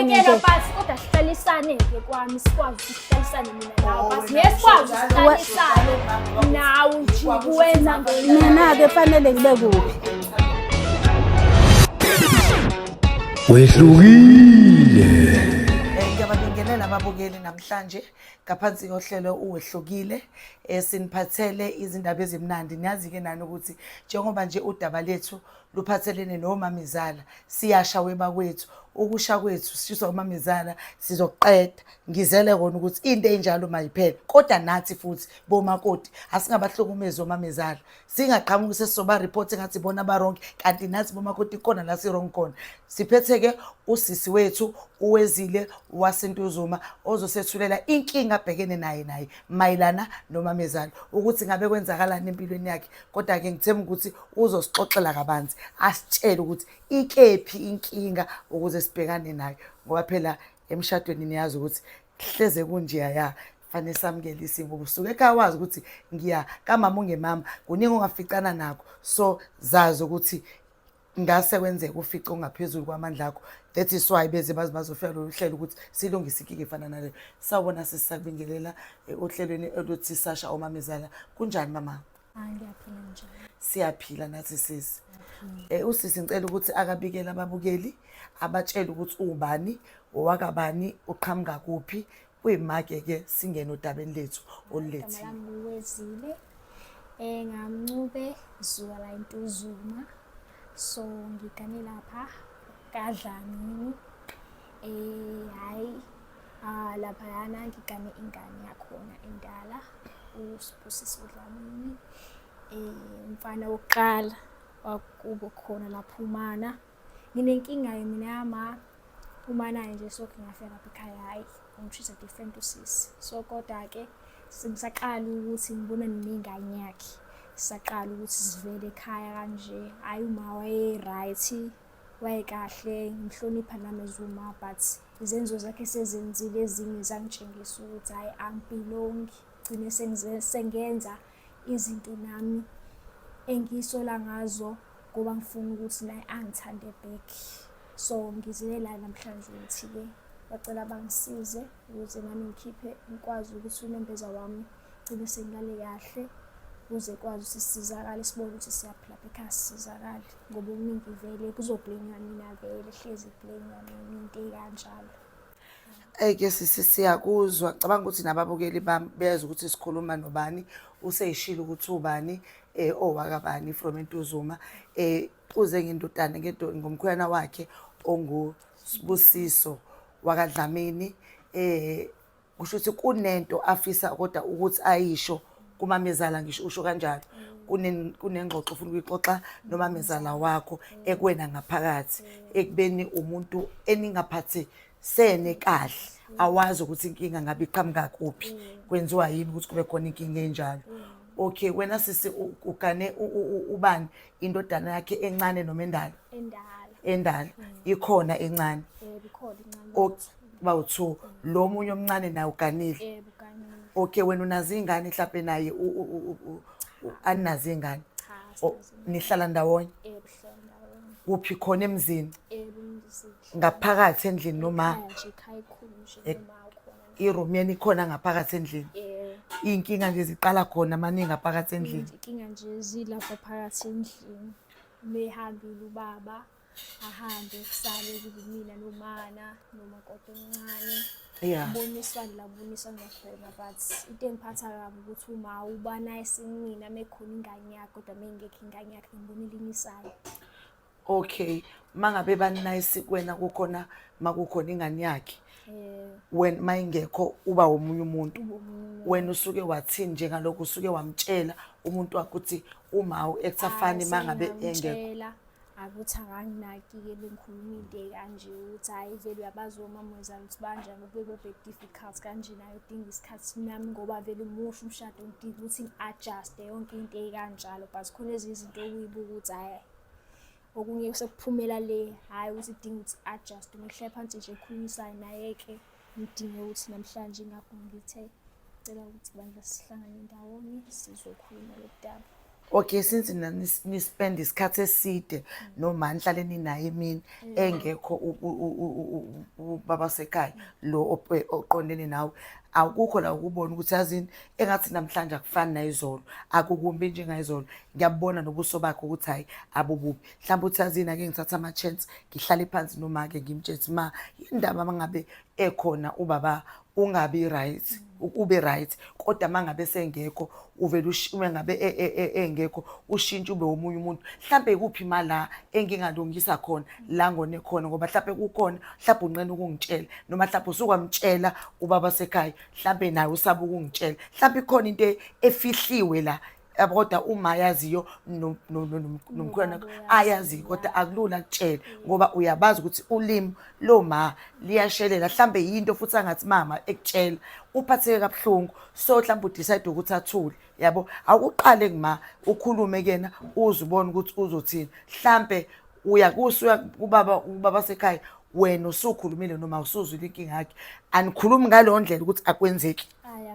Ngiyakela basi kodwa sihlalisane-ke kwami sikwazi ukuthi sihlalisane mina nawe basi ngeke sikwazi ukuhlalisane nawe ujike wenza Mina-ke fanele ngibe kuphi? Wehlukile. Ngiyababingelela ababukeli namhlanje ngaphansi kohlelo uwehlukile siniphathele izindaba ezimnandi. Niyazi-ke nani ukuthi njengoba nje udaba lethu luphathelene nomamezala siyasha weba kwethu. Ukusha kwethu sisho umamezala sizoqeda. Ngizele kona ukuthi into enjalo mayiphele. Kodwa nathi futhi bomakoti asingabahlukumezi omamezala. Singaqhamuki sesizoba report ngathi bona baronke kanti nathi bomakoti khona la sirong khona. Siphethe-ke usisi wethu uwezile waseNtuzuma ozosethulela inkinga abhekene naye mayelana nomamezala ukuthi ngabe kwenzakalani empilweni yakhe. Kodwa-ke ngithemba ukuthi uzosixoxela kabanzi asitshele ukuthi ikephi inkinga ukuze sibhekane nayo ngoba phela emshadweni niyazi ukuthi hleze kunjeya ya fanele samukele isimo usuke ekhaya wazi ukuthi ngiya kamama ungemama kuningi ongaficana nakho so zazi ukuthi ngase kwenzeka ufice ungaphezulu kwamandla akho. That is why beze bazofika lo hlelo ukuthi silungise inkinga efana nale. Sawubona sisabingelela ohlelweni oluthi Sasha omamezala. Kunjani mama? Ngiyaphila njani? Siyaphila nathi sisi. Usisi ngicela ukuthi akabikele ababukeli abatshela ukuthi ubani owakabani uqhamuka kuphi kuyimake-ke singene odabeni lethu olulethile. Lami Uwezile ngamncube zuka la eNtuzuma so ngigane lapha kaDlamini hayi laphayana ngigane ingane yakhona endala uSibusiso Dlamini umfana wokuqala wakubo khona lapha uMana. Nginenkinga mina yama uMana nje so ngingafika lapha ekhaya hayi ngishisa different usisi so kodwa-ke sengisaqala ukuthi ngibona nengane yakhe saqala ukuthi sivele ekhaya kanje hayi uma waye-right wayekahle ngimhlonipha nami as uma but izenzo zakhe sezenzile ezinye zangitshengisa ukuthi hayi angibelongi gcine sengenza izinto nami engisola ngazo ngoba ngifuna ukuthi naye angithande back. So ngizile la namhlanje ukuthi-ke bacela bangisize ukuze nami ngikhiphe ngikwazi ukuthi unembeza wami gcine sengilale kahle ukuze kwazi ukuthi sisizakale sibone ukuthi siyaphila lapha ekhaya sisizakale ngoba okuningi vele kuzoblame mina vele hlezi blame mina into ekanjalo. Ke siyakuzwa cabanga ukuthi nababukeli bami beza ukuthi sikhuluma nobani useyishilo ukuthi ubani owakabani from eNtuzuma uze ngendodana ngomkhwena wakhe onguSibusiso wakaDlamini kusho ukuthi kunento afisa kodwa ukuthi ayisho kumamezala ngisho usho kanjalo kunengxoxo ufuna ukuyixoxa nomamezala wakho ekwena ngaphakathi ekubeni umuntu eningaphathi sene kahle awazi ukuthi inkinga ngabe iqhamuka kuphi kwenziwa yini ukuthi kube khona inkinga enjalo. Okay wena sisi ugane ubani indodana yakhe encane noma endala? Endala ikhona encane bikhona incane bawu2 lo munye omncane naye uganile. Okay wena unazi ingane mhlawumbe naye anazi ingane nihlala ndawonye uphi khona emzini ngaphakathi endlini noma iroom yeni khona ngaphakathi endlini? Inkinga nje ziqala khona maningi ngaphakathi endlini. Inkinga nje zilapha phakathi endlini behambile ubaba ahambe kusale kube mina nomana nomakoti omncane boniswana ngakhona but into engiphatha kabi ukuthi uma ubana esimina mekhona ingane yakhe kodwa mengekho ingane yakhe ngibona ilinisayo. Okay mangabe banayisi kwena kukhona makukhona ingane yakhe wena mayingekho uba umunye umuntu wena usuke wathini njengalokho usuke wamtshela umuntu wakho ukuthi uma uExafani mangabe engekho akuthi akanginaki-ke bengikhuluma into kanje ukuthi hayi vele uyabazi omamezala ukuthi banjani bebe difficult kanje nayo udinga isikhathi nami ngoba vele umusha umshado ngidinga ukuthi ngi-adjuste yonke into ekanjalo but khona ezinye izinto okuyibuka ukuthi hayi okunye sekuphumela le hayi ukuthi idinga ukuthi adjust ngihlale phansi nje ekhulumisana naye-ke ngidinga ukuthi namhlanje ingakho ngithe cela ukuthi bandla sihlangane ndawonye sizokhuluma lo daba. Okay, since nispend isikhathi eside noma nihlale ninaye emini engekho ubaba sekhaya lo oqondene nawe, akukho la ukubona ukuthi yazini engathi namhlanje akufani nayizolo, akukumbi njengayizolo. Ngiyabona nobuso bakho ukuthi hayi abububi. Mhlawumbe uthi yazini ake ngithatha ama-chance ngihlale phansi noma ke ngimtshetse ma indaba mangabe ekhona ubaba ungabi right, ube right, kodwa mangabe sengekho uvela uma ngabe engekho ushintshe ube omunye umuntu. Mhlambe kuphi mala engingalungisa khona la ngone khona ngoba mhlambe kukhona mhlambe unqena ukungitshela noma mhlambe usukwamtshela ubaba sekhaya mhlambe naye usaba ukungitshela. Mhlambe ikhona into efihliwe la kodwa uma yaziyo nomkhwana ayazi kodwa akulula kutshela ngoba uyabazi ukuthi ulimi lo ma liyashelela. Mhlambe yinto futhi angathi mama ekutshela uphatheke kabuhlungu, so mhlambe udecide ukuthi athule, yabo. Akuqale kuma ukhulume kena uzubona ukuthi uzothini. Mhlambe uyakusuya ubaba sekhaya wena usukhulumile noma usuzwile inkinga yakhe, anikhulumi ngaleyo ndlela ukuthi akwenzeki.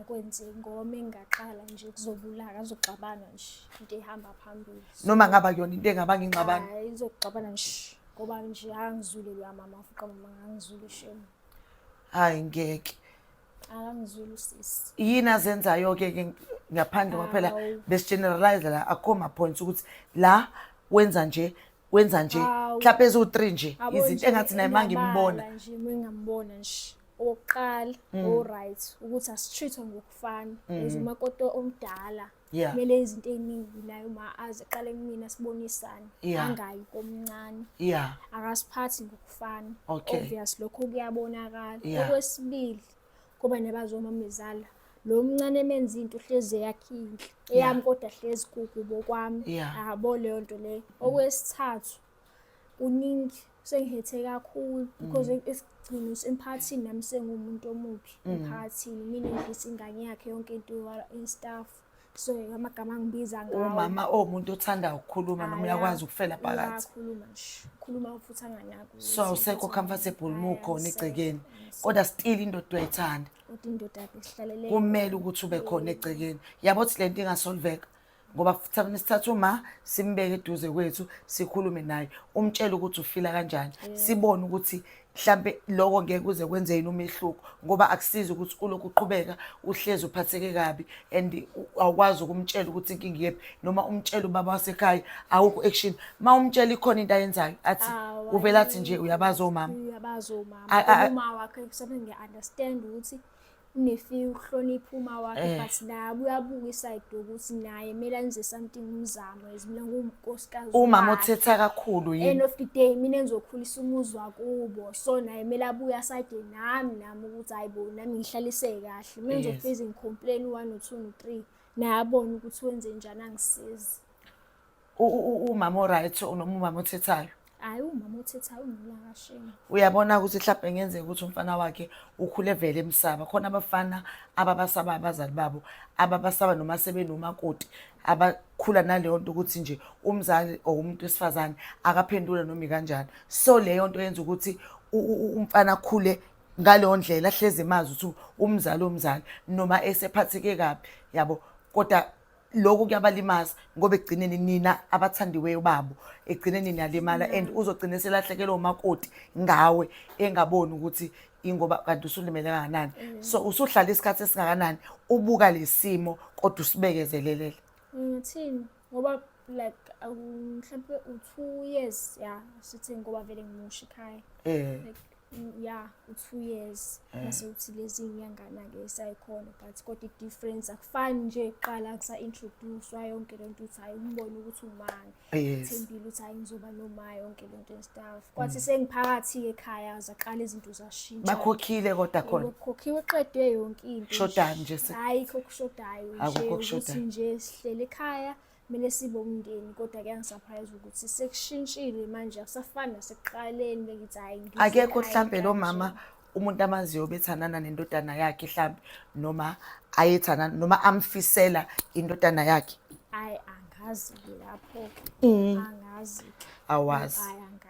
Akwenzeki ngoba mengaqala nje kuzobulaka azoxabana nje into ehamba phambili noma ngaba kuyona into engabanga ingxabano. hayi izoxabana nje ngoba nje angizwile lo mama afuqa mama angizwile shame Hayi ngeke akangizwile usisi yini azenzayo ke ngaphandle kwaphela besigeneralize la akho ma points ukuthi la wenza nje mhlawumbe ezu-3 nje izinto engathi naye mangimbona nje mengambona nje oqala right ukuthi asitreatwe ngokufana ezumakoti omdala kumele izinto eziningi nayo uma aziqale kumina sibonisane angayi komncane akasiphathi ngokufana obvious lokho kuyabonakala. Okwesibili kuba nebazomamezala lo mncane emenza into hleze yakhe inhle eyami kodwa hlezi kukubo kwami yabo leyo nto le. Okwesithathu kuningi sengihete kakhulu because esigcino emphakathini nami sengumuntu omubi emphakathini mina ngidisa ingane yakhe yonke into instaff so amagama angibiza ngawo umama umuntu othanda ukukhuluma noma uyakwazi ukufela phakathi ukukhuluma nje ukhuluma futhi anganaki so awusekho comfortable mukhona egcekeni kodwa still indoda uyayithanda kodwa indoda yakhe ihlalele kumele ukuthi ube khona egcekeni yabo thi lento ingasolveka ngoba futhi sithatha uma simbeke eduze kwethu sikhulume naye umtshela ukuthi ufila kanjani sibone ukuthi mhlambe lokho ngeke kuze kwenze yini umehluko ngoba akusizi ukuthi ulokhu uqhubeka uhlezi uphatheke kabi and awukwazi ukumtshela ukuthi inkinga yephi noma umtshela ubaba wasekhaya awukho action ma umtshela ikhona into ayenzayo athi uvela athi nje uyabaza omama uma wakhe kusabe ngiya-understand ukuthi unefeel uhlonipha uma wakhe but nabo uyabuka iside ukuthi naye kumele enze something umzamo ezimla ngunkosikazi umama othetha kakhulu yini end of the day mina engizokhulisa umuzi wakubo so naye kumele abuya side nami ukuthi hayibo nami ngihlalise kahle mina ngizofeza ngicomplain 1 or 2 or 3 naye abone ukuthi wenze njani angisizi umama right noma umama othethayo hayi umama othethayo unolaka shame uyabona ukuthi mhlawumbe ngenzeka ukuthi umfana wakhe ukhule vele emsaba khona abafana ababasaba abazali babo ababasaba noma sebenomakoti abakhula naleyo nto ukuthi nje umzali or umuntu wesifazane akaphendula noma kanjani so leyo nto yenza ukuthi umfana khule ngaleyo ndlela hleze emazi ukuthi umzali noma esephatheke kabi yabo kodwa lokho kuyabalimaza ngoba egcineni nina abathandiweyo babo egcineni niyalimala and uzogcina selahlekelwa umakoti ngawe engaboni ukuthi ingoba kanti usulimele kangakanani so usuhlala isikhathi esingakanani ubuka lesimo kodwa usibekezelelele ngithini ngoba like mhlawumbe u2 years sithi ngoba vele ngimusha ekhaya u2 years mase uthi lezi inyangana ke sayikhona but kodwa i-difference akufani nje eqala kusa introduce yonke lento uthi hayi umbone ukuthi umani thembile ukuthi hayi ngizoba noma yonke lento stuff kwathi sengiphakathi ekhaya zaqala izinto zashintsha bakhokhile kodwa khona bakhokhiwe qedwe yonke into shodayo nje hayi kokushodayo nje ukuthi nje sihlele ekhaya mina sibe umndeni kodwa kuyangisurprise ukuthi sekushintshile manje akusafani nasekuqaleni bengithi hayi akekho mhlambe lo mama umuntu amaziyo bethanana nendodana yakhe mhlambe noma ayethana noma amfisela indodana yakhe hayi angazi lapho angazi awazi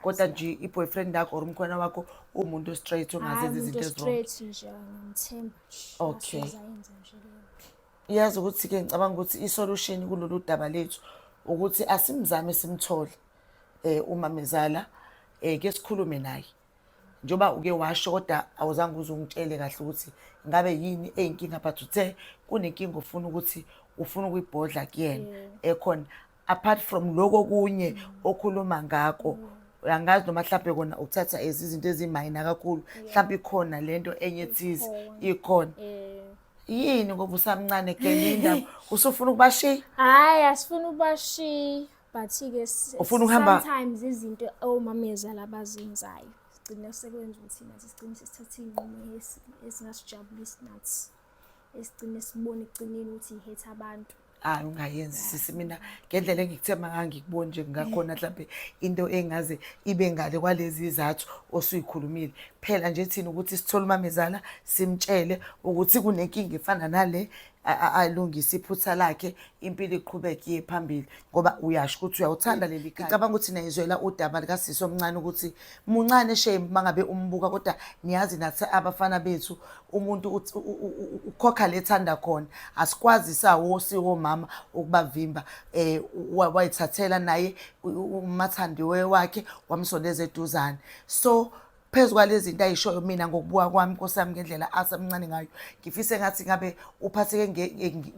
kodwa nje i-boyfriend yakho or umkhona wakho umuntu straight ongazenza izinto ezibona straight nje ngimthemba okay yazi ukuthi ke ngicabanga ukuthi isolution kulolu daba lethu ukuthi asimzame simthole uMamezala ke sikhulume naye. Njoba uke washo kodwa awuzange uzungitshele kahle ukuthi ngabe yini eyinkinga but uthe kunenkinga ufuna ukuyibhodla kuyena ekhona apart from lokho kunye okhuluma ngako. Angazi noma mhlawumbe kona ukuthatha izinto ezimayina kakhulu mhlawumbe ikhona lento enye thize ikhona yini ngoba usamncane ke indaba usufuna ukubashiya. Hayi asifuna ubashiya but ke ufuna ukuhamba sometimes izinto omamezala abazenzayo sigcina sekwenza ukuthi nathi sigcine sesithatha inqumo esingasijabulisi nathi esigcine sibone ekugcineni ukuthi ihetha abantu. Ungayenzi sisi mina ngendlela engikuthema ngangikubona nje ngakhona mhlawumbe into engaze ibe ngale kwalezi izathu osuyikhulumile phela nje thina ukuthi sithola uMamezala simtshele ukuthi kunenkinga efana nale alungisa iphutha lakhe impilo iqhubeke iye phambili ngoba uyasho ukuthi uyawuthanda leli khaya. Ngicabanga ukuthi nayizwela udaba likasisi omncane ukuthi muncane shame mangabe umbuka kodwa niyazi nathi abafana bethu umuntu ukhokha lethanda khona asikwazi sawo siwo mama ukubavimba wayithathela naye umathandiwe wakhe wamsondeza eduzane. So phezu kwalezi zinto ayishoyo mina ngokubuka kwami nkosami ngendlela asamncane ngayo ngifise ngathi ngabe uphatheke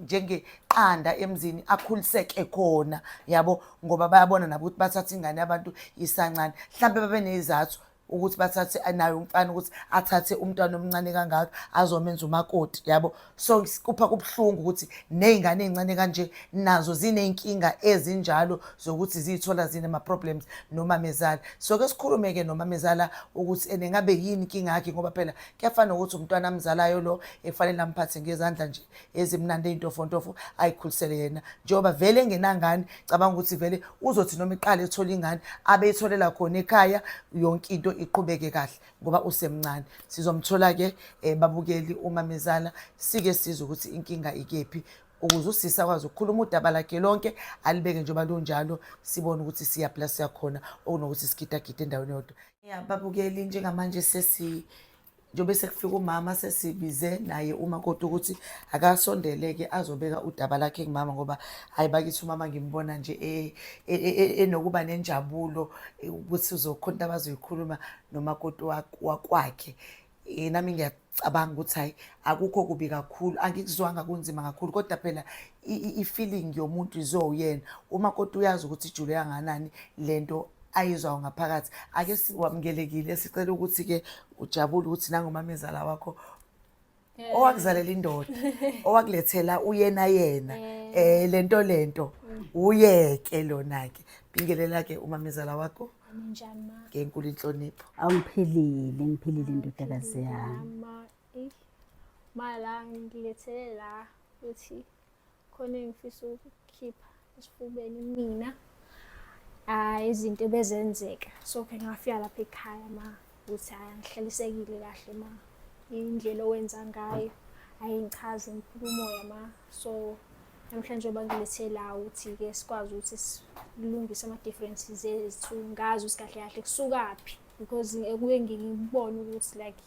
njengeqanda emzini akhuliseke khona yabo ngoba bayabona nabo ukuthi bathatha ingane yabantu isancane mhlambe babe nezathu ukuthi bathathe nayo umfana ukuthi athathe umntwana omncane kangaka azomenza umakoti yabo. So kupha kubhlungu ukuthi nezingane ezincane kanje nazo zinenkinga ezinjalo zokuthi zithola ama problems noMamezala. So ke sikhulume ke noMamezala ukuthi enengabe yini inkinga yakhe ngoba phela kuyafana ukuthi umntwana amzalayo lo efanele amphathe ngezandla nje ezimnandi ezintofontofo ayikhulisele yena njoba vele engenangane cabanga ukuthi vele uzothi noma iqala ethola ingane abe etholela khona ekhaya yonke into iqhubeke kahle ngoba usemncane. Sizomthola ke babukeli uMamezala sike sizwe ukuthi inkinga ikephi ukuze usisa kwazi ukukhuluma udaba lakhe lonke alibeke njengoba lunjalo sibone ukuthi siya plus yakhona okunokuthi sigidagide endaweni yodwa. Babukeli njengamanje njobe sekufika umama sesibize naye umakoti ukuthi akasondeleke azobeka udaba lakhe kumama ngoba hayi bakithi umama ngimbona nje enokuba nenjabulo ukuthi uzokhonta abazoyikhuluma nomakoti wakwakhe. Nami ngiyacabanga ukuthi hayi akukho kubi kakhulu angikuzwanga kunzima kakhulu kodwa phela i-feeling yomuntu izowuyena umakoti uyazi ukuthi ijule yanganani lento ayizwayo ngaphakathi. Ake siwamukelekile sicela ukuthi ke ujabule ukuthi nangoMamezala wakho owakuzalela indoda owakulethela uyena lento uyeke lona ke bingelela ke uMamezala wakho Njani ma? ngenkulu inhlonipho. Ngiphilile indodakazi yami. Mala ngilethele la ukuthi khona engifisa ukukhipha esifubeni mina. Izinto bezenzeka so ke ngafika lapha ekhaya ma ukuthi angihlalisekile kahle ma indlela owenza ngayo ayingichaze impumulo ma. So namhlanje bangilethele la ukuthi ke sikwazi ukuthi silungise ama differences ethu ngazi usikahle kahle kusukaphi because kuye ngibone ukuthi like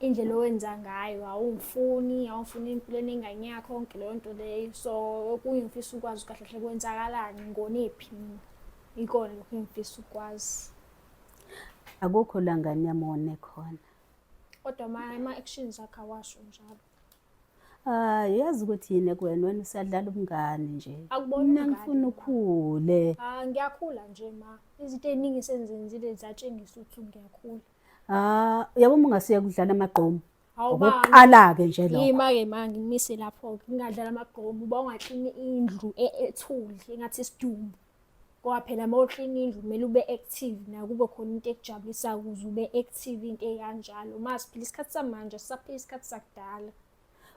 indlela owenza ngayo awufuni impilo engane yakho konke leyo nto leyo. So kuyingifisa ukwazi kahle kahle kwenzakalani ngonephi mina ikona lokho engifisa ukwazi. Akukho la ngane yamone khona Kodwa ama actions akhe awasho njalo. Yazi ukuthi yini wena usadlala ubungane nje. Akubona Mina ngifuna ukhule. Ngiyakhula nje ma. Izinto eziningi senzenzile zatshengisa ukuthi ngiyakhula. Yabo ungasiya kudlala amagqomo. Awuqala ke nje lokho. Yima ke ma ngimise lapho ngingadlala amagqomo uba ungaklini indlu ethuli engathi isidumbu. Ngoba phela mawuklina indlu kumele ube active na kube khona into ekujabulisa ukuze ube active into ekanjalo. Masiphila isikhathi samanje sisaphila isikhathi sakudala.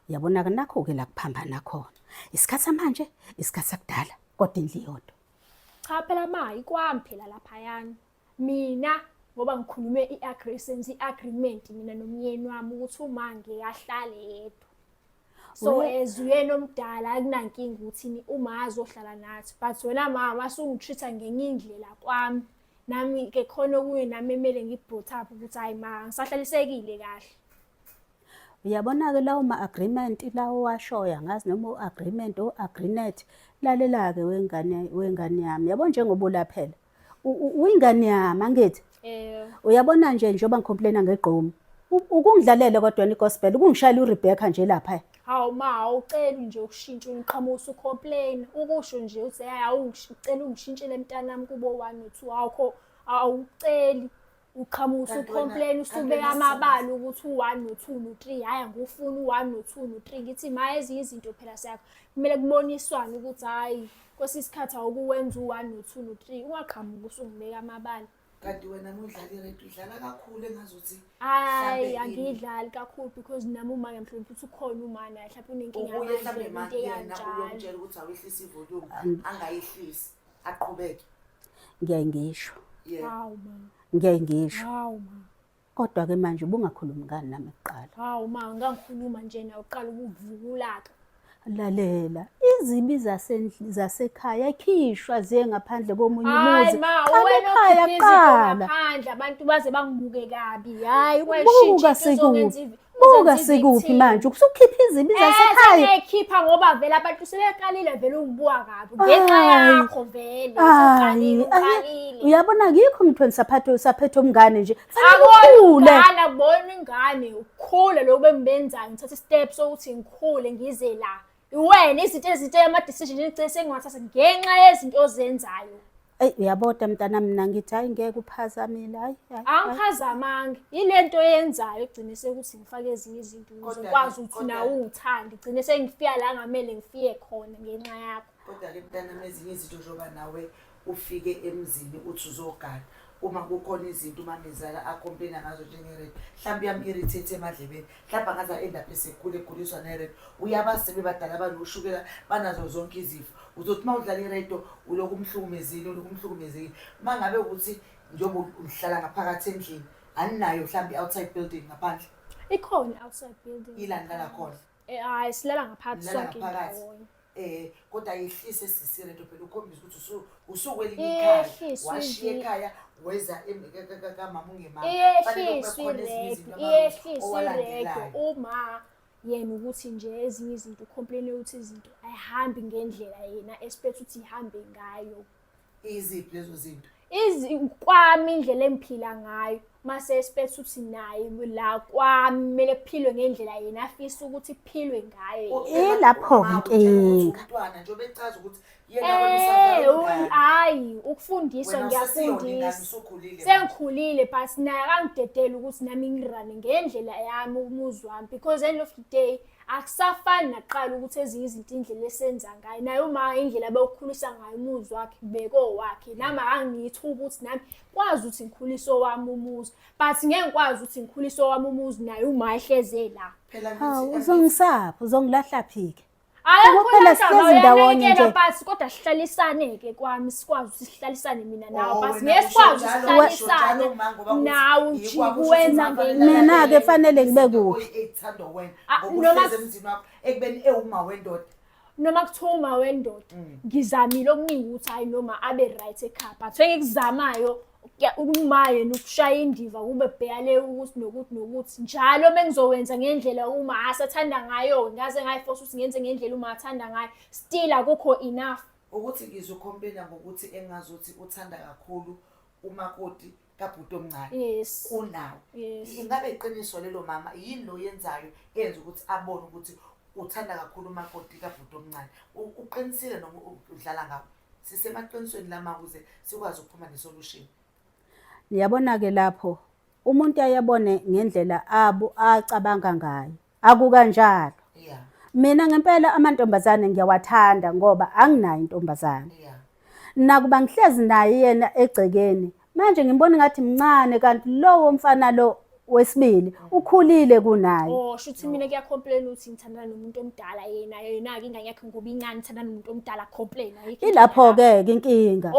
Uyabona ke nakho ke la kuphambana khona. Isikhathi samanje isikhathi sakudala kodwa indlu iyodwa. Cha phela ma ikwami phela lapha yana. Mina ngoba ngikhulume i-agreement mina nomyeni wami ukuthi uma ngiyahlale yedwa. So uyena omdala akunankinga ukuthi uma azohlala nathi but wena mama sungitreata ngenye indlela kwami nami ke khona kuye nami emele ngibrought up ukuthi hayi ma ngisahlalisekile kahle. Uyabona-ke lawo ma-agreement lawo washoya ngazi noma u-agreement o-agreement. Lalela-ke wengane yami, yabo njengoba ulaphela uyingane yami angithi. Uyabona njengoba ngicomplaina ngegqomu ukungidlalele kodwa i-gospel ukungishayela uRebecca nje lapha. Hawu ma awuceli nje ukushintsha uqhamusa ucomplain ukusho nje uthi awucela ungishintshele mntanami kubo 1 no 2 awuceli uqhamusa ucomplain usubeka amabala ukuthi u1 no2 no3 haya ngufuna u1 no2 no3 ngithi ma ezinye izinto phela sakho kumele kuboniswane ukuthi hayi kwesisikhathi awukuwenza u1 no2 no3 ungaqhamuka usungibeka amabala. Kanti wena mudlali radio udlala kakhulu engazuthi hayi angidlali kakhulu because nami uma ngemhlophe futhi ukhona uma naye mhlawumbe unenkinga ubuye mhlawumbe manje yena uyomtshela ukuthi awehlisa ivolume angayihlisi aqhubeke. Ngiyangisho. Hawu ma. Ngiyangisho. Hawu ma. Kodwa-ke manje ubungakhulumi ngani nami kuqala. Hawu ma ngangikhuluma nje na uqala ukuvulaka. Lalela izibi zasekhaya ekhishwa ziye ngaphandle komunye umuzi. Hayi ma wena ukhipha ngaphandle abantu baze bangibuke kabi. Hayi weshintsha buka sikuphi manje ukusukhipha izibi zasekhaya. Ekhipha ngoba vele abantu sebeqalile vele ungibuka kabi ngenxa yakho vele uqalile. Uyabona ngikho mthweni saphethe umngane nje fanele ukhule. Akubona ingane ukukhule lokho bengibenzayo ngithatha steps ukuthi ngikhule ngize la. Wena izinto ama-decision engicela sengiwathatha ngenxa yezinto ozenzayo. Uyaboda mntanami mina ngithi hayi ngeke uphazamile hayi. Angiphazamanga ilento eyenzayo egcine sekuthi ngifake ezinye izinto ukuze kwazi ukuthi nawe ungithanda igcine sengifika la ngamele ngifike khona ngenxa yakho. Kodwa ke mntanami ezinye izinto njoba nawe ufike emzini uthi uzogana uma kukhona izinto umamezala acomplain ngazo njenge-red mhlawumbe yami-irritate emadlebeni mhlawumbe angaze end-up eseguliswa ne-red uyabasebe badala banoshukela banazo zonke izifo uzothi uma udlala iredo uloku umhlukumezekile uma ngabe ukuthi njengoba uhlala ngaphakathi endlini aninayo mhlawumbe i-outside building ngaphandle. Ikhona i-outside building ilani lala khona hayi silala ngaphakathi sonke ndawonye. Kodwa yehlise sisiredo phela ukhombisa ukuthi usukwelinye ikhaya washiya ekhaya weza kamama ungemama iyehliswe uma yena ukuthi nje ezinye izinto complain ukuthi izinto ayihambi ngendlela yena expect ukuthi ihambe ngayo. Iziphi lezo zinto? Kwami indlela emphila ngayo mase expect ukuthi naye la kwami kumele kuphilwe ngendlela yena afisa ukuthi kuphilwe ngayo. Lapho inkinga umntwana nje obechaza ukuthi yena hayi ukufundiswa ngiyafundisa sengikhulile but naye akangidedela ukuthi nami ngirane ngendlela yami umuzi wami because end of the day akusafani naqala ukuthi ezinye izinto indlela esenza ngayo naye uma indlela bekukhulisa ngayo umuzi wakhe beko wakhe nami angithuba ukuthi nami kwazi ukuthi ngikhuliso wami umuzi but ngeke ngikwazi ukuthi ngikhuliso wami umuzi naye uma ehleze la. Uzongisapha uzongilahla phike. Phela sihlezi ndawonye nje but kodwa sihlalisane ke kwami sikwazi ukuthi sihlalisane mina nawe but ngeke sikwazi ukuhlalisana nawe ujikuwenza mina ke fanele ngibe kuphi ethanda wena ngokuhleze emzini wakho ekubeni ewuma wendoda noma kuthuma wendoda ngizamile okuningi ukuthi hayi noma abe right ekhaya but engikuzamayo ukumaye nokushaya indiva kube bhekale ukuthi nokuthi njalo bengizowenza ngendlela uma asathanda ngayo ngaze ngayiforce ukuthi ngenze ngendlela uma athanda ngayo still akukho enough ukuthi ngizocomplain ngokuthi engazuthi uthanda kakhulu umakoti kabhuti omncane kunawo. Ingabe iqiniso lelo mama yini lo yenzayo yenza ukuthi abone ukuthi uthanda kakhulu umakoti kabhuti omncane uqinisile noma udlala ngawo sisemaqinisweni lama ukuze sikwazi ukuphuma nesolution. Niyabona-ke lapho umuntu ayabone ngendlela acabanga ngayo akukanjalo. Mina ngempela amantombazane ngiyawathanda ngoba anginayo intombazane. Nakuba ngihlezi naye yena egcekeni manje ngimbona ngathi mncane kanti lowo mfana lo wesibili ukhulile kunaye. Shuthi mina kuyacomplain ukuthi ngithandana nomuntu omdala yena ke ingane yakhe ngoba incane ngithandana nomuntu omdala complain ayikho. Ilapho-ke inkinga.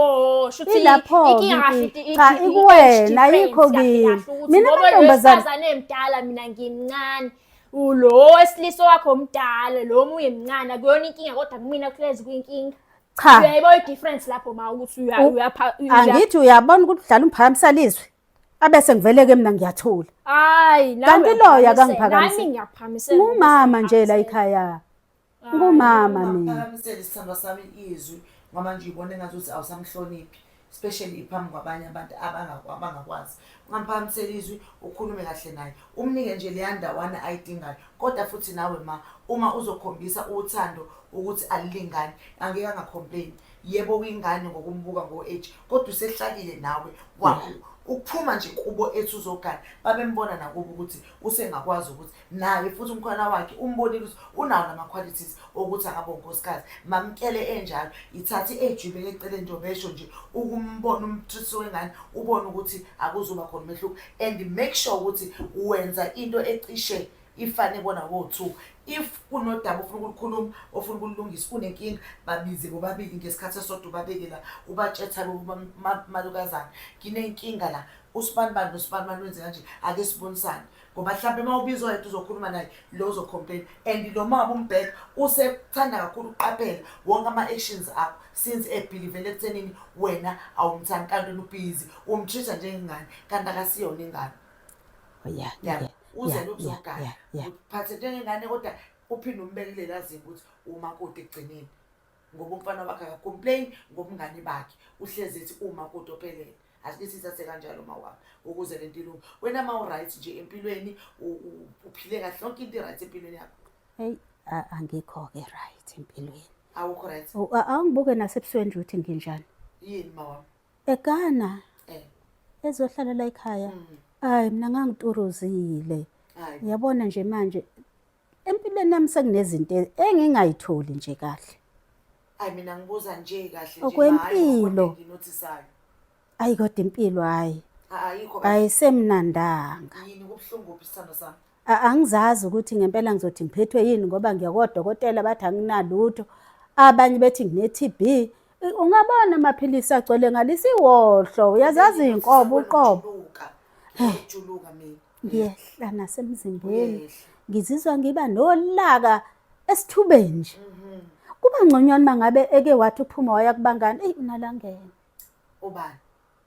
Shuthi inkinga cha ikuwena ayikho kimi. Mina amantombazane emdala mina ngimncane. Lo wesilisa wakho omdala lo omunye emncane akuyona inkinga kodwa kumina kuhlezi kuyinkinga. Cha uyayibona i difference lapho ma ukuthi uyapha angithi uyabona ukuthi udlala umphakamisalizwe abese ngivele-ke mina ngiyathula. Hayi, Kanti loya akangiphakamiseli. nami ngiyaphakamisela. Ngumama nje la ekhaya. Ngumama mina. Ungaphakamiseli sithando sami izwi ngoba nje uyibone ngazuthi awusamhloniphi, especially iphambi kwabanye abantu abangakwazi. Ungamphakamiseli izwi, ukhulume kahle naye, umnike nje leya ndawana ayidingayo. Kodwa futhi nawe uma uzokhombisa uthando ukuthi alilingani, angeke angacomplain. Yebo uyingane ngokumbuka ngo-age, kodwa usehlalile nawe ukuphuma nje kubo ethi uzogana babembona nakubo ukuthi usengakwazi ukuthi naye futhi umkhwana wakhe umbonile ukuthi unawo nama-qualities okuthi angaba unkosikazi. Mamkele enjalo, ithathi ejibeke eceleni njengoba esho nje ukumbona umthuthi wengane, ubone ukuthi akuzuba khona umehluko, and make sure ukuthi wenza into ecishe ifane bona wo2. If kunodaba ofuna ukulikhuluma, ofuna ukulungisa, unenkinga, babize bobabili ngesikhathi esodwa, ubabeke la, ubatshethale malukazana, nginenkinga la, usibanibani nosibanibani wenze kanje, ake sibonisane. Ngoba mhlawumbe uma ubizwa yedwa uzokhuluma naye, lo uzocomplain. And lo mama umbheka usekuthanda kakhulu ukuqaphela wonke ama-actions akho, since ebhilivele ekuthenini wena awumthandi, kanti wena ubhizi umtreat-a njengengane, kanti akasiyona ingane. Yeah. Uze ukuzogana uphathe njengengane, kodwa uphinde umbekele lazini ukuthi umakoti ekugcineni, ngoba umfana wakhe akacomplain ngobungane bakhe, uhlezi ethi umakoti ophelele. Asike sithathe kanjalo mawakho ukuze le mpilo wena ma u-right nje empilweni, uphile kahle, yonke into i-right empilweni yakho. Hey, angikho-ke right empilweni. Awukho right? Angibuke nasebusweni nje ukuthi nginjani. Yini mawami? Eghana ezohlala la ekhaya. Hayi mina ngangituruzile. Uyabona nje manje empilweni nami sekunezinto engingayitholi nje kahle. Hayi mina ngibuza nje kahle nje okwempilo. Nginothisayo. Hayi kodwa impilo hayi. Ayikho kahle. Ayisemnandanga. Yini kubuhlungu isithando sami? Angizazi ukuthi ngempela ngizothi ngiphethwe yini ngoba ngiyakodokotela bathi anginalutho. Abanye bethi ngine-TB. Ungabona amaphilisi agcwele ngalisiwohlo, uyazazi inkobo uqobo. Juluka mina. Ngiyehla nasemzimbeni. Ngizizwa ngiba nolaka esithubeni nje. Kuba ngconywana mangabe eke wathi uphuma waya kubangani, unalangena. Ubani?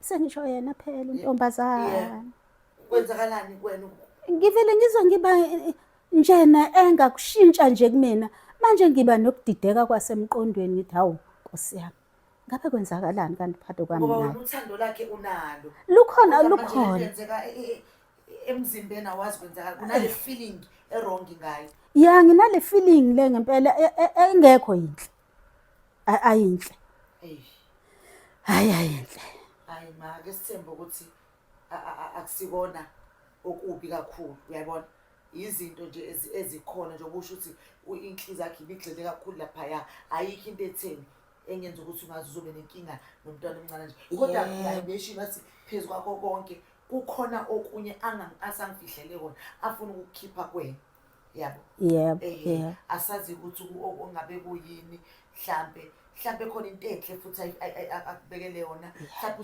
Sengisho yena phela intombazana. Kwenzakalani kuwena? Ngivele ngizwa ngiba njena engakushintsha nje kumina. Manje ngiba nokudideka kwasemqondweni ngithi hawu Nkosi yami. Ngabe kwenzakalani kanti phakathi kwami naye? Ngoba uthando lakhe unalo. Lukhona. Kwenzeka emzimbeni awazi kwenzakala. Kunale feeling wrong ngayo. Ya nginale feeling le ngempela engekho yinhle. Ayinhle. Hayi ayinhle. Hayi ke sithemba ukuthi akusikona okubi kakhulu, uyabona? Izinto nje ezikhona nje obusho ukuthi inhliziyo yakhe ibigxile kakhulu lapha, ayikho into etheni engenza ukuthi ungazi uzobe nenkinga nomntwana omncane nje. Kodwa ngiyayibesha ngathi phezu kwakho konke kukhona okunye asangifihlele kona afuna ukukhipha kuwena, yabo. Yebo. Asazi ukuthi ongabe kuyini, mhlambe khona into enhle futhi akubekele yona. Mhlambe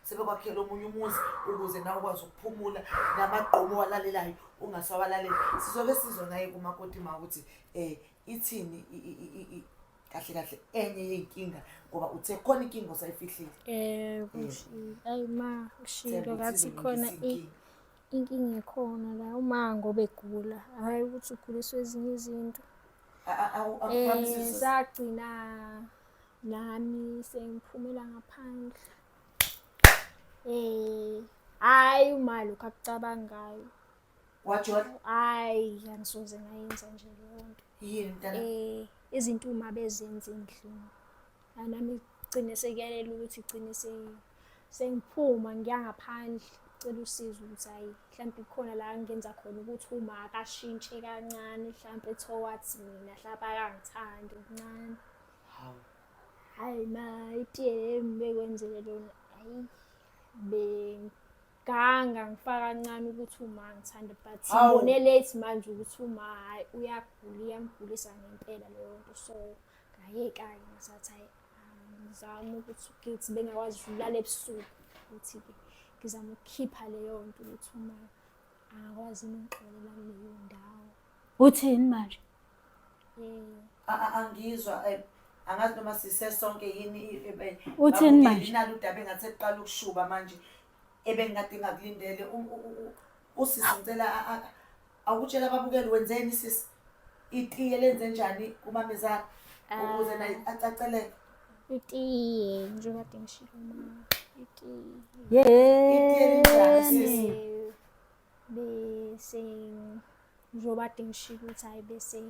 sebekwakhela omunye umuzi ukuze nawe ukwazi ukuphumula, namagqomo walalelayo ungasawalalela. Sizoke sizwe ngaye kumakoti ukuthi ithini kahle enye yey'nkinga ngoba uthe khona inkinga osayifihlile. Kushilo. Hayi ma, kushilo ngathi khona inkinga ekhona la uma ngoba egula, hayi ukuthi uguliswe ezinye izinto. Sagcina nami sengiphumela ngaphandle. Hayi uma lokho akucabangayo. Wajona? Hayi angisoze ngayenza nje leyo nto. Yini mntana? Izinto uma bezenza endlini. Nami gcine sekuyalela ukuthi gcine sengiphuma ngiyangaphandle cela usizo ukuthi hayi mhlawumbe khona la ngenza khona ukuthi uma akashintshe kancane mhlawumbe towards mina mhlawumbe akangithandi kancane. Hayi ma itiye bekwenzele lona hayi ganga ngifaka kancane ukuthi uma ngithanda but ngibone late manje ukuthi uma hayi uyamgulisa ngempela leyo nto, so ngayeka ngisathi hayi ngizama ukuthi ngithi bengakwazi ukulala ebusuku ukuthi ngizama ukukhipha leyo nto ukuthi uma akwazi ukuxolela leyo ndawo. Uthini manje? Angizwa angazi noma sisesonke yini uthini manje? Inalo udaba engathi eqala ukushuba manje. ebengikade ngakulindele usisi ngicela awutshela ababukeli wenzeni sisi itiye lenze njani kumamezana ukuze naye acaceleke itiye njengoba kade ngishilo mama itiye linjani sisi bese njengoba kade ngishilo ukuthi hayi bese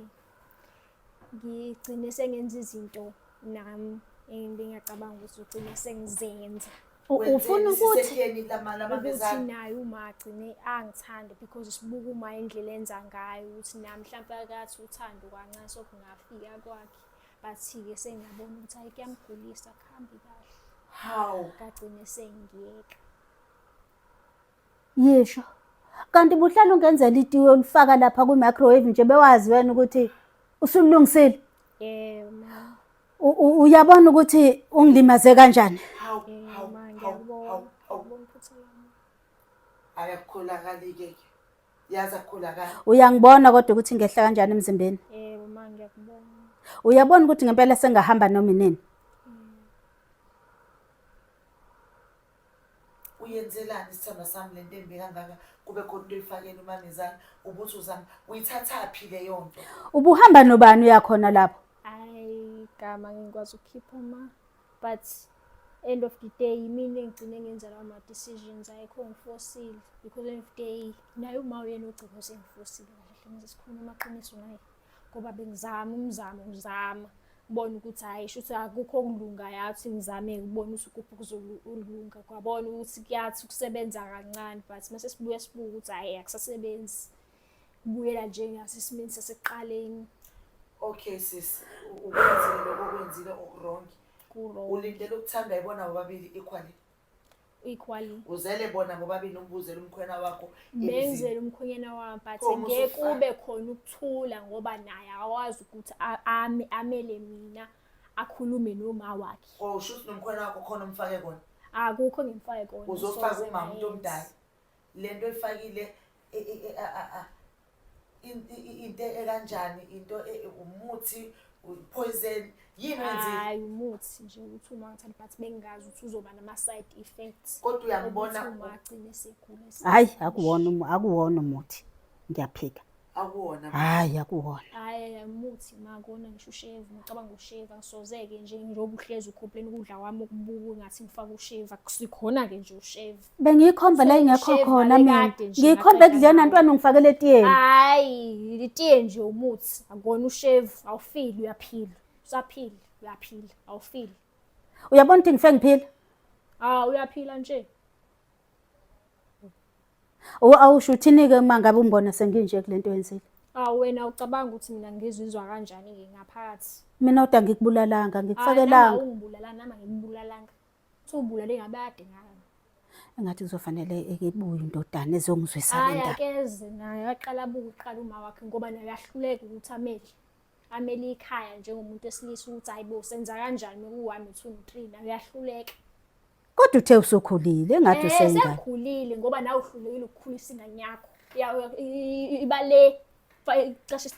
ngigcine sengenza izinto nami engingacabanga ukuthi ugcine sengizenza ufuna ukuthi ukuthi lamamezana naye uma agcine angithanda because sibuka uma indlela enza ngayo ukuthi nami mhlawumbe akathi uthando kancane sokungafika kwakhe bathi-ke sengiyabona ukuthi hayi kuyamgulisa kuhambi kahle hawu kagcine sengiyeka yisho kanti buhlala ungenzela itiye olifaka lapha kwi-microwave nje bewazi wena ukuthi usulungisile ma uyabona ukuthi ungilimaze kanjani ma ngiyabona iphutha lami ayakukholakali-ke yazi akukholakali uyangibona kodwa ukuthi ngehla kanjani emzimbeni ma ngiyakubona uyabona ukuthi ngempela sengahamba noma inini uyenzelani isithando sami le nto embi kangaka kube khona into oyifakele umamezana ubuthi uzama uyithathaphi leyo nto ubuhamba nobani uyakhona lapho hayi gama ngikwazi ukukhipha ma but end of the day mina engigcine ngenza lawo ma-decisions ayikho ngifosile because end of the day naye uma uyena ogcina sengifosile kahle ngize sikhuluma amaqiniso naye ngoba bengizama uzama ubona ukuthi hayi shuthi akukho okulunga yathi ngizame ubona ukuthi ukuphi kuzolunga kwabona ukuthi kuyathi ukusebenza kancane but mase sibuya sibuka ukuthi hayi akusasebenzi kubuyela nje ngasesimeni sasekuqaleni okay sis ukwenzile lokho okwenzile okurongi kuro ulindele ukuthanda ibona bobabili equally uzele bona bobabili umbuzele umkhwena wakho benzele umkhwenyana wami but Oh, ngeke Musufana. kube khona ukuthula ngoba naye awazi ukuthi amele mina akhulume noma wakhe oh shuthi nomkhwena wakho khona umfake kona akukho ngimfake kona uzofaka soze umama umuntu ngayenza. omdala lento efakile into ekanjani into umuthi poison yini wenzile hayi umuthi nje ukuthi uma ngithanda but bengazi ukuthi uzoba nama-side effects kodwa uyangibona ukuthi uma agcine segula hayi akuwona umuthi ngiyaphika akuwona hayi akuwona hayi umuthi makona ngisho usheva ngicabanga usheva ngisozeke nje njengoba uhlezi ukhopleni ukudla kwami okubuka ngathi ngifaka usheva sikhona-ke nje usheva bengiyikhomba la So, ingekho usheva khona mina lekade nje ngiyikhomba ngaqeda ekudleni ngayo. antwana ungifakele etiyeni hayi litiye nje umuthi akona usheva awufili uyaphila usaphila uyaphila awufili uyabona ukuthi ngife ngiphila uyaphila nje awusho uthini-ke uma ngabe umbona senginje kule nto yenzile wena ucabanga ukuthi mina ngizizwa kanjani-ke ngaphakathi mina kodwa ngikubulalanga ngikufakelanga ungibulalanga nama ngikubulalanga usubulale ngabade ngayo engathi kuzofanele ibuye indodana ezongizwisa le hayi ndaba akeze naye aqala abuke uqala uma wakhe ngoba naye ahluleka ukuthi amele ikhaya njengomuntu esilisa ukuthi hayi bo senza kanjani meku-1 no-2 no-3 naye uyahluleka kodwa uthe usukhulile engathi useyingane sekhulile ngoba nawe uhlulekile ukukhulisa ingane yakho ibale icasha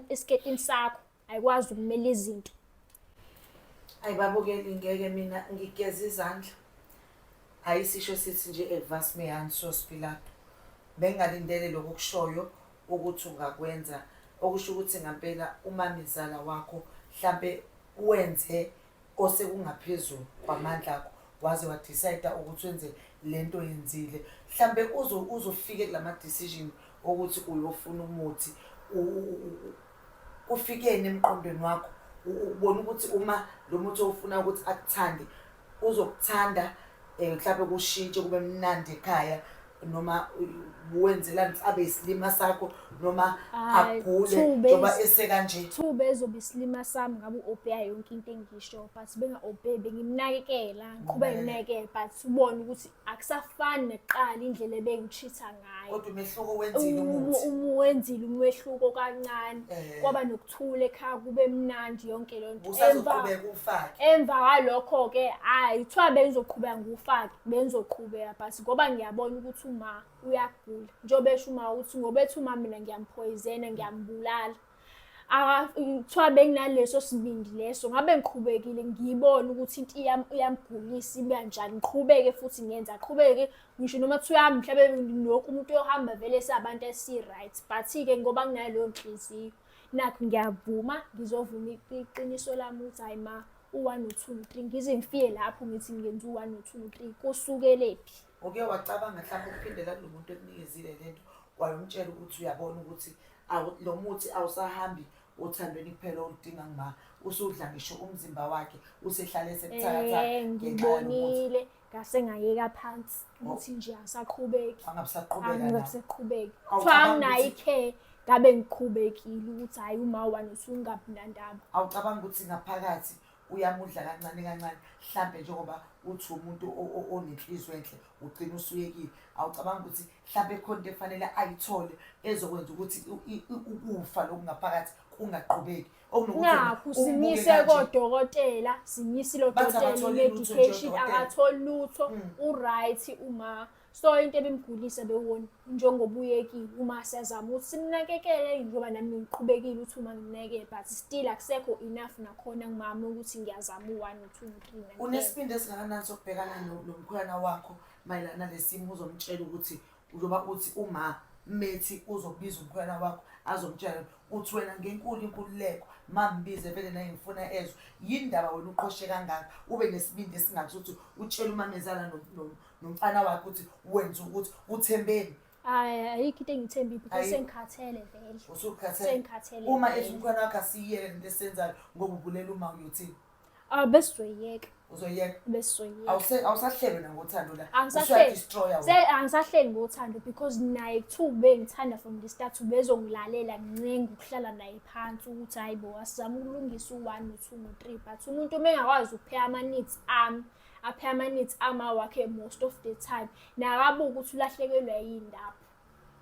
esiketini sakho ayikwazi ukumela izinto ayibabukeli ngeke mina ngigeza izandla ayisisho sithi nje evas meyani sospilato bengalindele lokho kushoyo ukuthi ungakwenza okusho ukuthi ngempela umamezala wakho mhlambe wenze osekungaphezulu kwamandla akho waze wadecide ukuthi wenze lento yenzile mhlambe uzofike kulama decision ukuthi uyofuna umuthi ufikene emqondweni wakho ubona ukuthi uma lo muthi ofuna ukuthi akuthande uzokuthanda mhlawumbe kushintshe kube mnandi ekhaya noma wenzelani abe isilima sakho noma agule njoba esekanje thuba ezobe isilima sami ngabe u-obeya yonke into engisho but benga-obey bengimnakekela ngiqhubeka ngimnakekela but ubone ukuthi akusafani nekuqala indlela ebengitreat-a ngayo kodwa umehluko wenzile umuthi wenzile umehluko kancane kwaba nokuthula ekhaya kube mnandi yonke le nto usazoqhubeka ufake emva kwalokho-ke hayi kuthiwa bengizoqhubeka ngiwufake bengizoqhubeka but ngoba ngiyabona ukuthi uma uyagula njengoba esho uma ukuthi ngoba ethi uma mina ngiyamphoyizena ngiyambulala kuthiwa benginaleso sibindi leso ngabe ngiqhubekile ngiyibona ukuthi into iyamgulisa ibe kanjani ngiqhubeke futhi ngenza aqhubeke ngisho noma kuthiwa mhlawumbe lokhu umuntu yohamba vele esabantu esi-right but-ke ngoba nginaleyo nhliziyo nakho ngiyavuma ngizovuma iqiniso lami ukuthi hayi ma u-1 no-2 no-3 ngize ngifike lapho ngithi ngenza u-1 no-2 no-3 kusukelephi. Uke wacabanga mhlawumbe ukuphindela kulo muntu ekunikezile lento kwayomtshela ukuthi uyabona ukuthi lo muthi awusahambi uthandweni kuphela oludinga ngima usudla ngisho umzimba wakhe usehlale esebuthakathaka ngibonile ngase ngayeka phansi ukuthi nje angisaqhubeki angabiseqhubeki kuthiwa anginayo ikhe ngabe ngiqhubekile ukuthi hayi uma u-1 no-2 ungabi nandaba. Awucabanga ukuthi ngaphakathi uyamudla kancane kancane mhlambe njengoba uthi umuntu onenhliziyo enhle ugcina usuyekile awucabanga ukuthi mhlambe khona into efanele ayithole ezokwenza ukuthi ukufa lokungaphakathi kungaqhubeki nakho simise kodokotela simisile odokotela medication akatholi lutho uright uma so into ebimgulisa bewona njengoba uyekile uma siyazama ukuthi simnakekele ngoba nami ngiqhubekile ukuthi uma nginakekele but still akusekho enough nakhona ngimama ukuthi ngiyazama u-1 no-2 no-3. Unesibindi esingakanani sokubhekana nomkhwana wakho mayelana lesimo uzomtshela ukuthi uzoba uthi uma methi uzobiza umkhwana wakho azomtshela uthi wena ngenkulu inkululeko mambize vele naye ngifuna ezwe yini ndaba wena uqoshe kangaka ube nesibindi esingathi ukuthi utshela umamezala nomfana wakho ukuthi wenza ukuthi uthembeni. Ayikho into engithembi because sengikhathele vele. Usukhathele. Uma umkhwana wakho asiyele lento esenzayo ngoba ubulela uma uyothini. Besizoyeka. Uzoyeka. Besizoyeka. Awusahleli nangothando la. Angisahleli ngothando because naye kuthiwa ngithanda from the start ubezongilalela ngincenga ukuhlala naye phansi ukuthi hayibo asizama ukulungisa u-1 no-2 no-3 but umuntu mengakwazi ukupheya ama-needs apheya ama-needs wakhe most of the time nakabuka ukuthi ulahlekelwa yindaba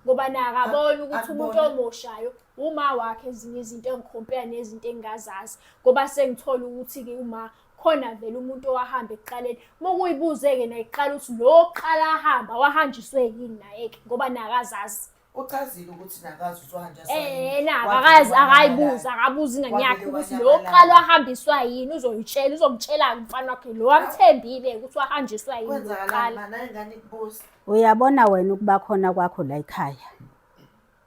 ngoba nakabona ukuthi umuntu omoshayo uma wakhe ezinye izinto engikhompare nezinto engazazi ngoba sengithola ukuthi-ke uma khona vele umuntu owahamba ekuqaleni mokuyibuzeke nayiqala ukuthi lo qala ahamba wahanjiswe yini naye ngoba nakazazi uchazile ukuthi nakazi uzohanja akayibuza akabuza ingane yakhe ukuthi lo qala wahambiswa yini uzoyitshela uzomtshela umfana wakhe lo wamthembile ukuthi wahanjiswa yini qala naye ingane ikubuza. Uyabona wena ukuba khona kwakho la ekhaya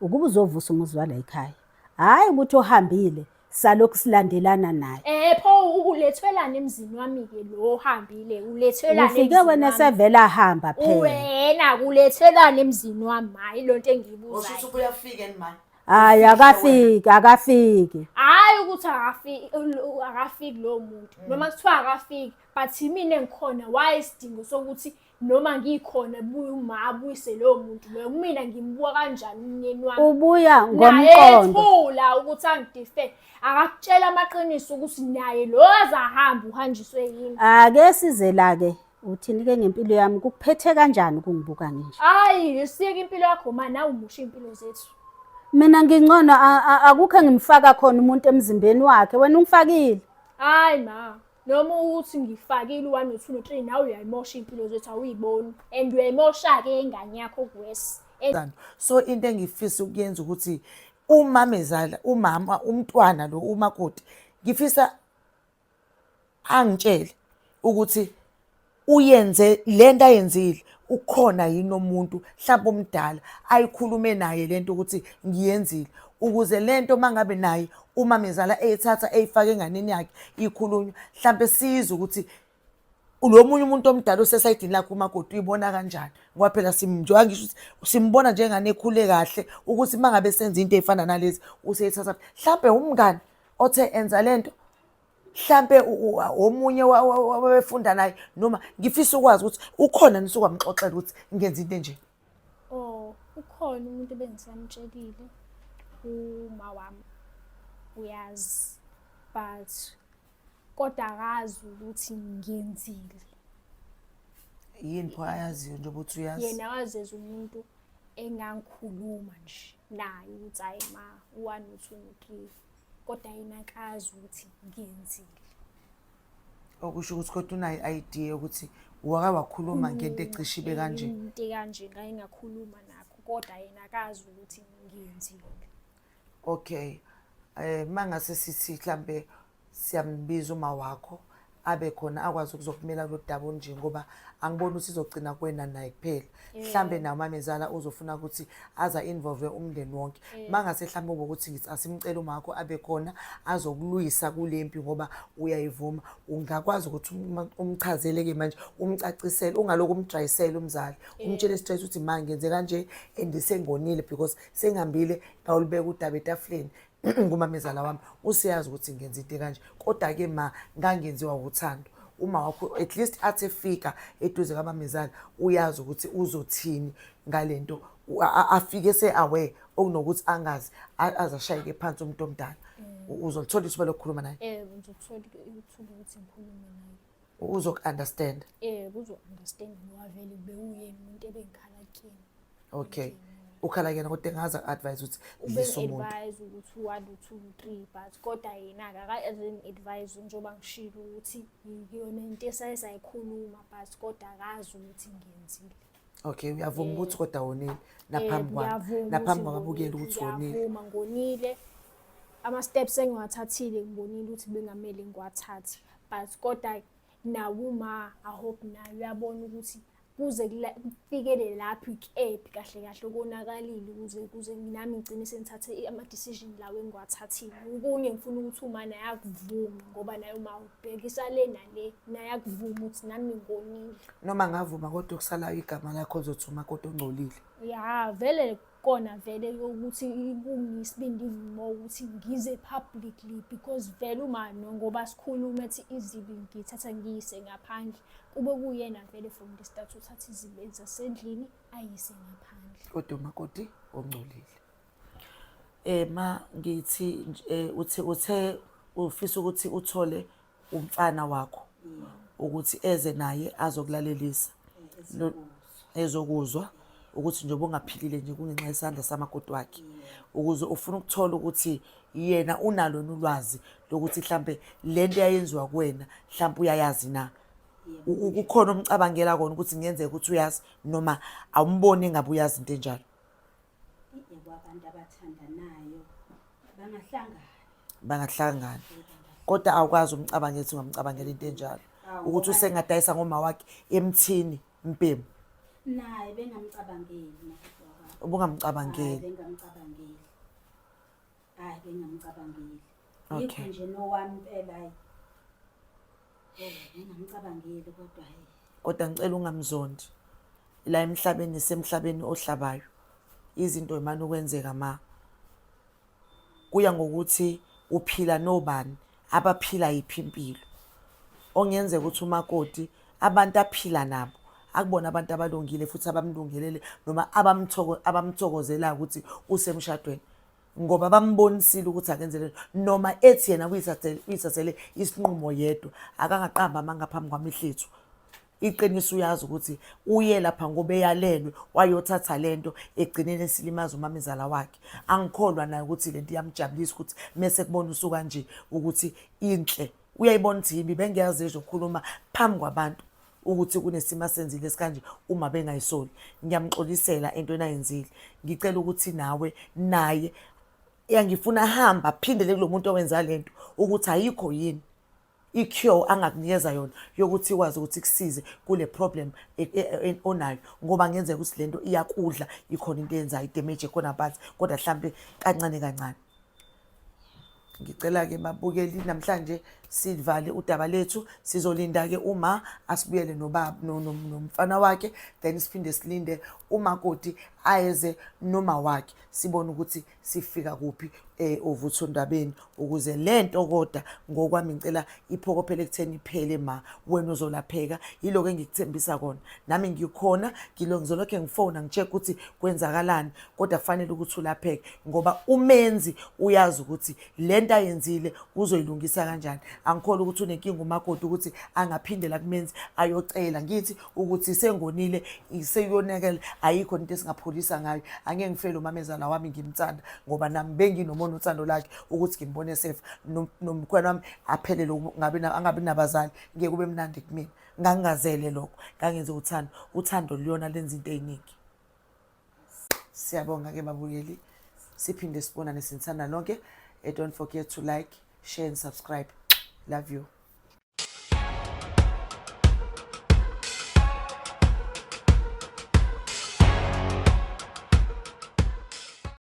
ukuba uzovusa umuzi wala ekhaya hayi ukuthi ohambile salokhu silandelana naye. Pho ulethwelana emzini wami-ke lo ohambile ulethwelana ufike wena sevela ahamba phela wena kulethwelana emzini wami hayi lonto engiyibuzayo. Usho uyafika manje. Hayi akafiki. Hayi ukuthi akafiki lo muntu noma kuthiwa akafiki but mina engikhona wayesidingo sokuthi noma ngikhona buya uma abuyise lo muntu lo mina ngimbuka kanjani umnyeni wami ubuya ngomqondo ethula ukuthi angidefend akakutshela amaqiniso ukuthi naye lo azahamba uhanjiswe yini. Ake size la ke uthini ke ngempilo yami kuphethe kanjani kungibuka nje. Hayi siyeke impilo yakho ma nawe umusha impilo zethu. Mina ngingcono akukho ngimfaka khona umuntu emzimbeni wakhe wena ungifakile. Hayi ma noma ukuthi ngifakile u1 no2 no3 nawe uyayimosha impilo zethu awuyiboni and uyayimosha ke ingane yakho kwesi. So into engifisa ukuyenza ukuthi umamezala umama umntwana lo umakoti ngifisa angitshele ukuthi uyenze lento ayenzile ukhona yini umuntu mhlawumbe omdala ayikhulume naye lento ukuthi ngiyenzile ukuze lento mangabe naye umamezala eyithatha eyifaka enganeni yakhe ikhulunywa mhlawumbe siza ukuthi lo munye umuntu omdala osesayidini lakhe umakoti uyibona kanjani ngoba phela simnjwa ngisho simbona njengane ekhule kahle ukuthi mangabe senza into ezifana nalezi useyithatha mhlawumbe umngane othe enza lento mhlambe omunye wabefunda naye noma ngifisa ukwazi ukuthi ukhona nisukwamxoxela ukuthi ngenza into enje. Ukhona umuntu bengisamtshelile uma wami uyazi but kodwa akazi ukuthi ngenzile yini pho ayaziyo nje ukuthi uyazi yena wazeza umuntu engangikhuluma nje naye ukuthi hayi ma u1 no2 no3 kodwa yena akazi ukuthi ngenzile. Okusho ukuthi kodwa unayi idea ukuthi waka wakhuluma ngento ecishe ibe kanje into kanje ngeke ngakhuluma nakho kodwa yena akazi ukuthi ngenzile. Okay mangase sithi mhlambe siyambiza uma wakho abe khona akwazi ukuzokumela lo daba onje ngoba angiboni ukuthi izogcina kwena naye kuphela mhlambe nawo mamezala uzofuna ukuthi aza involve umndeni wonke mangase mhlambe ukuthi ngithi asimcela uma wakho abe khona azokulwisa kulempi ngoba uyayivuma ungakwazi ukuthi umchazele ke manje umcacisele ungaloku umdrayisela umzali umtshele straight ukuthi manje ngenze kanje endisengonile because sengihambile ngawulibeka udaba etafuleni ngumamezala wami usiyazi ukuthi ngenza into kanje kodwa ke ma ngangenziwa uthando uma wakho at least athe fika eduze kwamamezala uyazi ukuthi uzothini ngalento afike se-aware okunokuthi angazi azashayeke phansi umuntu omdala uzolithola ithuba lokukhuluma naye ngizothola ithuba ukuthi ngikhulume naye uzoku-understand kuzo-understand ngoba vele bewuyena umuntu ebengikhala kuyena okay ukhala kuyena kodwa engaza ku-advise ukuthi dlisa umuntu ube-advise ukuthi 1 2 3 but kodwa yena-ke aka-advise njengoba ngishilo ukuthi yona into esayikhuluma but kodwa akazi ukuthi ngiyenzile. Okay, uyavuma ukuthi kodwa wonile naphambi kwababukeli ukuthi wonile. Ngiyavuma ngonile. Ama-steps engiwathathile ngibonile ukuthi bengamele ngiwathathe but kodwa nawo ma I hope naye uyabona ukuthi kuze kufikele lapho ikephi kahle konakalile kuze nami ngicine senithathe ama-decision lawo engiwathathile. Ukunye ngifuna ukuthi uma naye akuvuma ngoba naye uma ubhekisa le nale naye akuvuma ukuthi nami ngonile. Noma ngavuma kodwa kusalayo igama lakho ozothuma kodwa ongcolile. Ya vele kona vele ukuthi kungisibindi ivimo ukuthi ngize publicly because vele uma ngoba sikhuluma ethi izibi ngithatha ngiyise ngaphandle kube kuyena vele from the start uthatha izibi zasendlini ayise ngaphandle kodwa umakoti ongcolile. Ma ngithi uthe ufisa ukuthi uthole umfana wakho ukuthi eze naye azokulalelisa ezokuzwa ukuthi njengoba ungaphilile nje kungenxa yesandla samakoti wakhe ukuze ufuna ukuthola ukuthi yena unalo nolwazi lokuthi mhlambe lento yayenziwa kuwena mhlambe uyayazi na ukukhona umcabangela kona ukuthi ngiyenzeka ukuthi uyazi noma awumboni engabe uyazi into enjalo. Abantu abathandanayo bangahlangana kodwa awukwazi umcabangela ukuthi ungamcabangela into enjalo ukuthi usengadayisa ngoma wakhe emthini mpembu naye bengamcabangeli ubungamcabangeli bengamcabangeli bengamcabangeli okay nje no wami phela bengamcabangeli kodwa ngicela ungamzondi la emhlabeni semhlabeni ohlabayo izinto imani ukwenzeka ma kuya ngokuthi uphila nobani abaphila yiphi impilo ongenzeka ukuthi umakoti abantu aphila nabo akubona abantu abalungile futhi abamlungelele noma abamthokozela ukuthi usemshadweni ngoba bambonisile ukuthi akenze noma ethi yena uyithathele isinqumo yedwa akangaqamba mangaphambi kwamehlethu iqiniso uyazi ukuthi uye lapha ngoba eyalelwe wayothatha lento egcinene silimaza umamezala wakhe angikholwa naye ukuthi lento iyamjabulisa ukuthi mase kubona usuka nje ukuthi inhle uyayibona ukuthi yimi bengiyazi ezokhuluma phambi kwabantu ukuthi kunesimo senzile sikanje uma bengayisoli ngiyamxolisela into enayenzile ngicela ukuthi naye yangifuna hamba phindele kulomuntu owenza lento ukuthi ayikho yini i-cure angakunikeza yona yokuthi ikwazi ukuthi kusize kule problem onayo ngoba ngenzeka ukuthi lento iyakudla ikhona into eyenzayo damage khona phansi kodwa mhlambe kancane ngicela ke babukeli namhlanje sivale udaba lethu sizolinda ke uma asibuyele nobaba nomfana wakhe then siphinde silinde umakoti ayeze noma wakhe sibone ukuthi sifika kuphi ovuthondabeni ukuze lento kodwa ngokwami ngicela iphokophele ekutheni iphele ma wena uzolapheka yiloko engikuthembisa kona nami ngikhona ngizolokhe ngifona ngicheck ukuthi kwenzakalani kodwa kufanele ukuthi ulapheke ngoba umenzi uyazi ukuthi lento ayenzile uzoyilungisa kanjani angikholwa ukuthi unenkinga umakoti ukuthi angaphindela kumenzi ayocela ngithi ukuthi sengonile iseyonakela ayikho into esingapholisa ngayo angeke ngifele umamezala wami ngimthanda ngoba nami benginomona uthando lakhe ukuthi ngimbone safe nomkhwena wami aphelele angabi nabazali ngeke kube mnandi kumina ngangazele lokho ngangenze uthando liyona lenza into eziningi. Siyabonga ke babukeli siphinde sibonane sinthanda lonke Don't forget to like, share and subscribe. Love you.